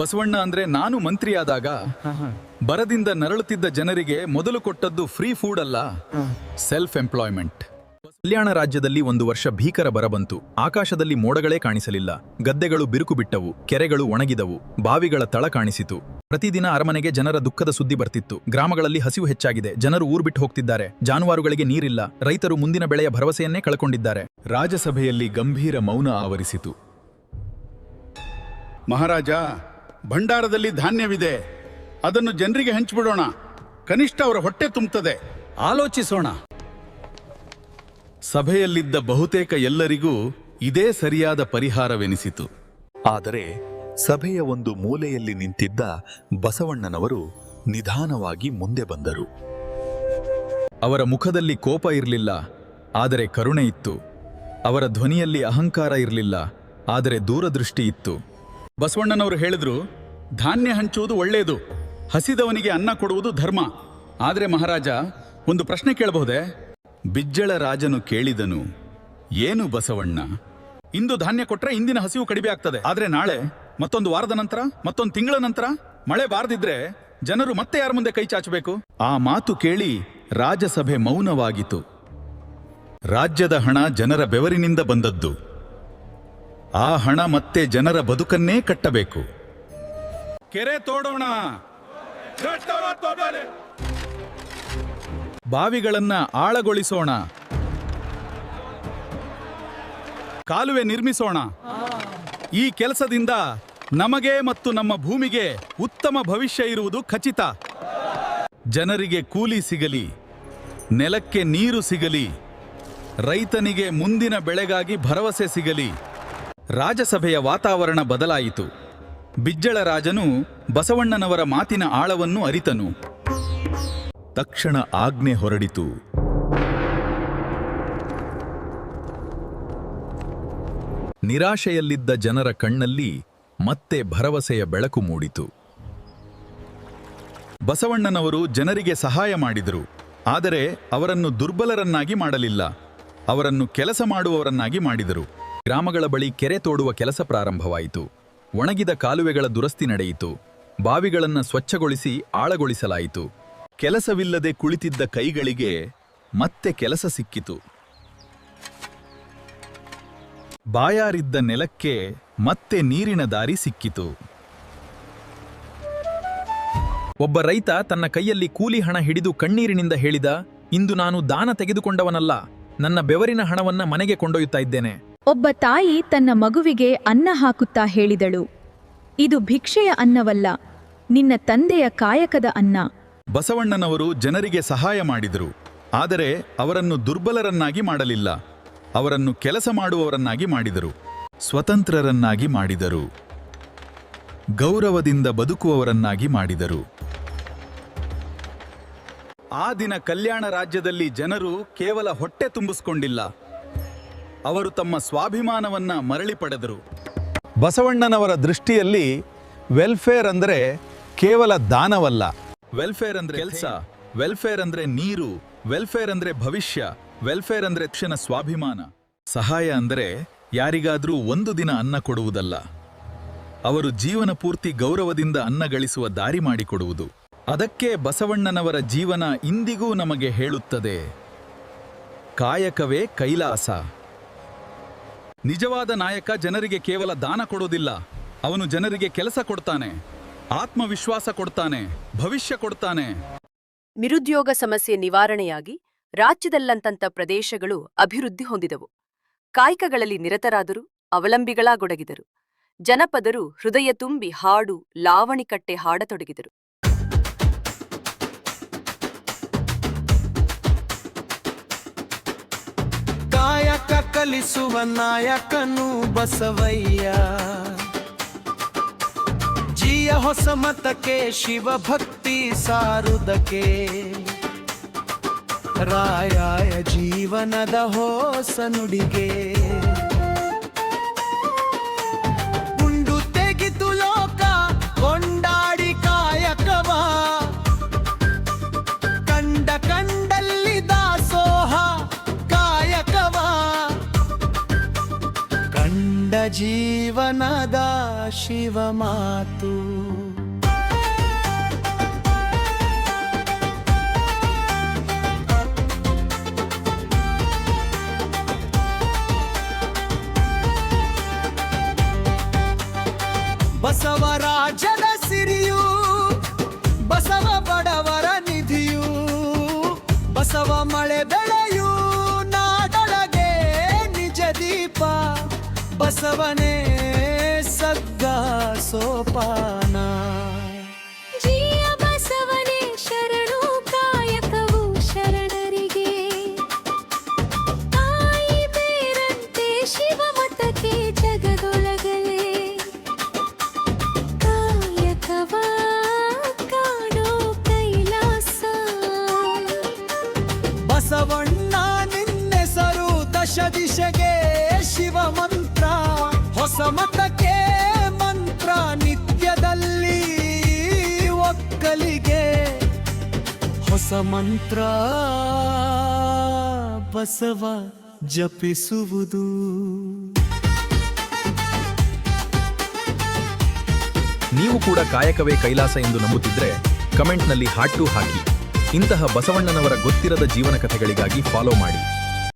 ಬಸವಣ್ಣ ಅಂದ್ರೆ ನಾನು ಮಂತ್ರಿಯಾದಾಗ ಬರದಿಂದ ನರಳುತ್ತಿದ್ದ ಜನರಿಗೆ ಮೊದಲು ಕೊಟ್ಟದ್ದು ಫ್ರೀ ಫುಡ್ ಅಲ್ಲ, ಸೆಲ್ಫ್ ಎಂಪ್ಲಾಯ್ಮೆಂಟ್. ಕಲ್ಯಾಣ ರಾಜ್ಯದಲ್ಲಿ ಒಂದು ವರ್ಷ ಭೀಕರ ಬರ ಬಂತು. ಆಕಾಶದಲ್ಲಿ ಮೋಡಗಳೇ ಕಾಣಿಸಲಿಲ್ಲ, ಗದ್ದೆಗಳು ಬಿರುಕು ಬಿಟ್ಟವು, ಕೆರೆಗಳು ಒಣಗಿದವು, ಬಾವಿಗಳ ತಳ ಕಾಣಿಸಿತು. ಪ್ರತಿದಿನ ಅರಮನೆಗೆ ಜನರ ದುಃಖದ ಸುದ್ದಿ ಬರ್ತಿತ್ತು. ಗ್ರಾಮಗಳಲ್ಲಿ ಹಸಿವು ಹೆಚ್ಚಾಗಿದೆ, ಜನರು ಊರು ಬಿಟ್ಟು ಹೋಗ್ತಿದ್ದಾರೆ, ಜಾನುವಾರುಗಳಿಗೆ ನೀರಿಲ್ಲ, ರೈತರು ಮುಂದಿನ ಬೆಳೆಯ ಭರವಸೆಯನ್ನೇ ಕಳ್ಕೊಂಡಿದ್ದಾರೆ. ರಾಜಸಭೆಯಲ್ಲಿ ಗಂಭೀರ ಮೌನ ಆವರಿಸಿತು. ಮಹಾರಾಜ, ಭಂಡಾರದಲ್ಲಿ ಧಾನ್ಯವಿದೆ, ಅದನ್ನು ಜನರಿಗೆ ಹಂಚಿಬಿಡೋಣ. ಕನಿಷ್ಠ ಅವರ ಹೊಟ್ಟೆ ತುಂಬುತ್ತದೆ. ಆಲೋಚಿಸೋಣ. ಸಭೆಯಲ್ಲಿದ್ದ ಬಹುತೇಕ ಎಲ್ಲರಿಗೂ ಇದೇ ಸರಿಯಾದ ಪರಿಹಾರವೆನಿಸಿತು. ಆದರೆ ಸಭೆಯ ಒಂದು ಮೂಲೆಯಲ್ಲಿ ನಿಂತಿದ್ದ ಬಸವಣ್ಣನವರು ನಿಧಾನವಾಗಿ ಮುಂದೆ ಬಂದರು. ಅವರ ಮುಖದಲ್ಲಿ ಕೋಪ ಇರಲಿಲ್ಲ, ಆದರೆ ಕರುಣೆ ಇತ್ತು. ಅವರ ಧ್ವನಿಯಲ್ಲಿ ಅಹಂಕಾರ ಇರಲಿಲ್ಲ, ಆದರೆ ದೂರದೃಷ್ಟಿ ಇತ್ತು. ಬಸವಣ್ಣನವರು ಹೇಳಿದ್ರು, ಧಾನ್ಯ ಹಂಚುವುದು ಒಳ್ಳೆಯದು, ಹಸಿದವನಿಗೆ ಅನ್ನ ಕೊಡುವುದು ಧರ್ಮ. ಆದರೆ ಮಹಾರಾಜ, ಒಂದು ಪ್ರಶ್ನೆ ಕೇಳಬಹುದೇ? ಬಿಜ್ಜಳ ರಾಜನು ಕೇಳಿದನು, ಏನು ಬಸವಣ್ಣ? ಇಂದು ಧಾನ್ಯ ಕೊಟ್ರೆ ಇಂದಿನ ಹಸಿವು ಕಡಿಮೆ ಆಗ್ತದೆ, ಆದ್ರೆ ನಾಳೆ, ಮತ್ತೊಂದು ವಾರದ ನಂತರ, ಮತ್ತೊಂದು ತಿಂಗಳ ನಂತರ ಮಳೆ ಬಾರದಿದ್ರೆ ಜನರು ಮತ್ತೆ ಯಾರ ಮುಂದೆ ಕೈ ಚಾಚಬೇಕು? ಆ ಮಾತು ಕೇಳಿ ರಾಜಸಭೆ ಮೌನವಾಗಿತು. ರಾಜ್ಯದ ಹಣ ಜನರ ಬೆವರಿನಿಂದ ಬಂದದ್ದು. ಆ ಹಣ ಮತ್ತೆ ಜನರ ಬದುಕನ್ನೇ ಕಟ್ಟಬೇಕು. ಕೆರೆ ತೋಡೋಣ, ಬಾವಿಗಳನ್ನ ಆಳಗೊಳಿಸೋಣ, ಕಾಲುವೆ ನಿರ್ಮಿಸೋಣ. ಈ ಕೆಲಸದಿಂದ ನಮಗೆ ಮತ್ತು ನಮ್ಮ ಭೂಮಿಗೆ ಉತ್ತಮ ಭವಿಷ್ಯ ಇರುವುದು ಖಚಿತ. ಜನರಿಗೆ ಕೂಲಿ ಸಿಗಲಿ, ನೆಲಕ್ಕೆ ನೀರು ಸಿಗಲಿ, ರೈತನಿಗೆ ಮುಂದಿನ ಬೆಳೆಗಾಗಿ ಭರವಸೆ ಸಿಗಲಿ. ರಾಜಸಭೆಯ ವಾತಾವರಣ ಬದಲಾಯಿತು. ಬಿಜ್ಜಳ ರಾಜನು ಬಸವಣ್ಣನವರ ಮಾತಿನ ಆಳವನ್ನು ಅರಿತನು. ತಕ್ಷಣ ಆಜ್ಞೆ ಹೊರಡಿತು. ನಿರಾಶೆಯಲ್ಲಿದ್ದ ಜನರ ಕಣ್ಣಲ್ಲಿ ಮತ್ತೆ ಭರವಸೆಯ ಬೆಳಕು ಮೂಡಿತು. ಬಸವಣ್ಣನವರು ಜನರಿಗೆ ಸಹಾಯ ಮಾಡಿದರು, ಆದರೆ ಅವರನ್ನು ದುರ್ಬಲರನ್ನಾಗಿ ಮಾಡಲಿಲ್ಲ, ಅವರನ್ನು ಕೆಲಸ ಮಾಡುವವರನ್ನಾಗಿ ಮಾಡಿದರು. ಗ್ರಾಮಗಳ ಬಳಿ ಕೆರೆ ತೋಡುವ ಕೆಲಸ ಪ್ರಾರಂಭವಾಯಿತು. ಒಣಗಿದ ಕಾಲುವೆಗಳ ದುರಸ್ತಿ ನಡೆಯಿತು. ಬಾವಿಗಳನ್ನು ಸ್ವಚ್ಛಗೊಳಿಸಿ ಆಳಗೊಳಿಸಲಾಯಿತು. ಕೆಲಸವಿಲ್ಲದೆ ಕುಳಿತಿದ್ದ ಕೈಗಳಿಗೆ ಮತ್ತೆ ಕೆಲಸ ಸಿಕ್ಕಿತು. ಬಾಯಾರಿದ್ದ ನೆಲಕ್ಕೆ ಮತ್ತೆ ನೀರಿನ ದಾರಿ ಸಿಕ್ಕಿತು. ಒಬ್ಬ ರೈತ ತನ್ನ ಕೈಯಲ್ಲಿ ಕೂಲಿ ಹಣ ಹಿಡಿದು ಕಣ್ಣೀರಿನಿಂದ ಹೇಳಿದ, ಇಂದು ನಾನು ದಾನ ತೆಗೆದುಕೊಂಡವನಲ್ಲ, ನನ್ನ ಬೆವರಿನ ಹಣವನ್ನ ಮನೆಗೆ ಕೊಂಡೊಯ್ಯುತ್ತಾ ಇದ್ದೇನೆ. ಒಬ್ಬ ತಾಯಿ ತನ್ನ ಮಗುವಿಗೆ ಅನ್ನ ಹಾಕುತ್ತಾ ಹೇಳಿದಳು, ಇದು ಭಿಕ್ಷೆಯ ಅನ್ನವಲ್ಲ, ನಿನ್ನ ತಂದೆಯ ಕಾಯಕದ ಅನ್ನ. ಬಸವಣ್ಣನವರು ಜನರಿಗೆ ಸಹಾಯ ಮಾಡಿದರು, ಆದರೆ ಅವರನ್ನು ದುರ್ಬಲರನ್ನಾಗಿ ಮಾಡಲಿಲ್ಲ, ಅವರನ್ನು ಕೆಲಸ ಮಾಡುವವರನ್ನಾಗಿ ಮಾಡಿದರು, ಸ್ವತಂತ್ರರನ್ನಾಗಿ ಮಾಡಿದರು, ಗೌರವದಿಂದ ಬದುಕುವವರನ್ನಾಗಿ ಮಾಡಿದರು. ಆ ದಿನ ಕಲ್ಯಾಣ ರಾಜ್ಯದಲ್ಲಿ ಜನರು ಕೇವಲ ಹೊಟ್ಟೆ ತುಂಬಿಸಿಕೊಂಡಿಲ್ಲ, ಅವರು ತಮ್ಮ ಸ್ವಾಭಿಮಾನವನ್ನ ಮರಳಿ ಪಡೆದರು. ಬಸವಣ್ಣನವರ ದೃಷ್ಟಿಯಲ್ಲಿ ವೆಲ್ಫೇರ್ ಅಂದರೆ ಕೇವಲ ದಾನವಲ್ಲ. ವೆಲ್ಫೇರ್ ಅಂದ್ರೆ ಕೆಲಸ, ವೆಲ್ಫೇರ್ ಅಂದ್ರೆ ನೀರು, ವೆಲ್ಫೇರ್ ಅಂದ್ರೆ ಭವಿಷ್ಯ, ವೆಲ್ಫೇರ್ ಅಂದ್ರೆ ಕ್ಷಣ ಸ್ವಾಭಿಮಾನ. ಸಹಾಯ ಅಂದರೆ ಯಾರಿಗಾದ್ರೂ ಒಂದು ದಿನ ಅನ್ನ ಕೊಡುವುದಲ್ಲ, ಅವರು ಜೀವನ ಪೂರ್ತಿ ಗೌರವದಿಂದ ಅನ್ನ ಗಳಿಸುವ ದಾರಿ ಮಾಡಿಕೊಡುವುದು. ಅದಕ್ಕೆ ಬಸವಣ್ಣನವರ ಜೀವನ ಇಂದಿಗೂ ನಮಗೆ ಹೇಳುತ್ತದೆ, ಕಾಯಕವೇ ಕೈಲಾಸ. ನಿಜವಾದ ನಾಯಕ ಜನರಿಗೆ ಕೇವಲ ದಾನ ಕೊಡೋದಿಲ್ಲ, ಅವನು ಜನರಿಗೆ ಕೆಲಸ ಕೊಡ್ತಾನೆ, ಆತ್ಮವಿಶ್ವಾಸ ಕೊಡ್ತಾನೆ, ಭವಿಷ್ಯ ಕೊಡ್ತಾನೆ. ನಿರುದ್ಯೋಗ ಸಮಸ್ಯೆ ನಿವಾರಣೆಯಾಗಿ ರಾಜ್ಯದಲ್ಲಂತಂತ ಪ್ರದೇಶಗಳು ಅಭಿವೃದ್ಧಿ ಹೊಂದಿದವು. ಕಾಯಕಗಳಲ್ಲಿ ನಿರತರಾದರು, ಅವಲಂಬಿಗಳಾಗೊಡಗಿದರು. ಜನಪದರು ಹೃದಯ ತುಂಬಿ ಹಾಡು, ಲಾವಣಿಕಟ್ಟೆ ಹಾಡತೊಡಗಿದರು. ಕಾಯಕ ಕಲಿಸುವ ನಾಯಕನು ಬಸವಯ್ಯ, ಜಿಯ ಹೊಸ ಮತಕ್ಕೆ ಶಿವಭಕ್ತಿ ಸಾರುದಕ್ಕೆ, ರಾಯಾಯ ಜೀವನದ ಹೊಸ ನುಡಿಗೆ. ಗುಂಡು ತೆಗಿತು ಲೋಕ ಕೊಂಡಾಡಿ ಕಾಯಕವ, ಕಂಡ ಕಂಡಲ್ಲಿ ದಾಸೋಹ ಕಾಯಕವ, ಕಂಡ ಜೀವನದ ಶಿವ ಮಾತು. ಬಸವರಾಜನ ಸಿರಿಯು ಬಸವ ಬಡವರ ನಿಧಿಯು ಬಸವ ಮಳೆ ಬೆಳೆಯು ನಾಡೊಳಗೆ ನಿಜ ದೀಪ ಬಸವನೇ ಸಗ್ಗ ಸೋಪಾನ ಜಿಯ ಬಸವನೇ ಶರಣು ಕಾಯಕವು ಶರಣರಿಗೆ ತಾಯಿ ಬೇರಂತೆ ಶಿವ ಮತಕ್ಕೆ ಜಗದೊಳಗಲೇ ಕಾಯಕವ ಕಾಣೋ ಕೈಲಾಸ ಬಸವಣ್ಣ ನಿನ್ನೆಸರು ದಶ ದಿಶೆಗೆ ಶಿವ ಮಂತ್ರ ಹೊಸ ಮತಕ್ಕೆ ಮಂತ್ರ ನಿತ್ಯದಲ್ಲಿ ಒಕ್ಕಲಿಗೆ ಹೊಸ ಮಂತ್ರ ಬಸವ ಜಪಿಸುವುದು ನೀವು ಕೂಡ ಕಾಯಕವೇ ಕೈಲಾಸ ಎಂದು ನಂಬುತ್ತಿದ್ರೆ ಕಮೆಂಟ್ನಲ್ಲಿ ಹಾಟು ಹಾಕಿ. ಇಂತಹ ಬಸವಣ್ಣನವರ ಗೊತ್ತಿರದ ಜೀವನ ಕಥೆಗಳಿಗಾಗಿ ಫಾಲೋ ಮಾಡಿ.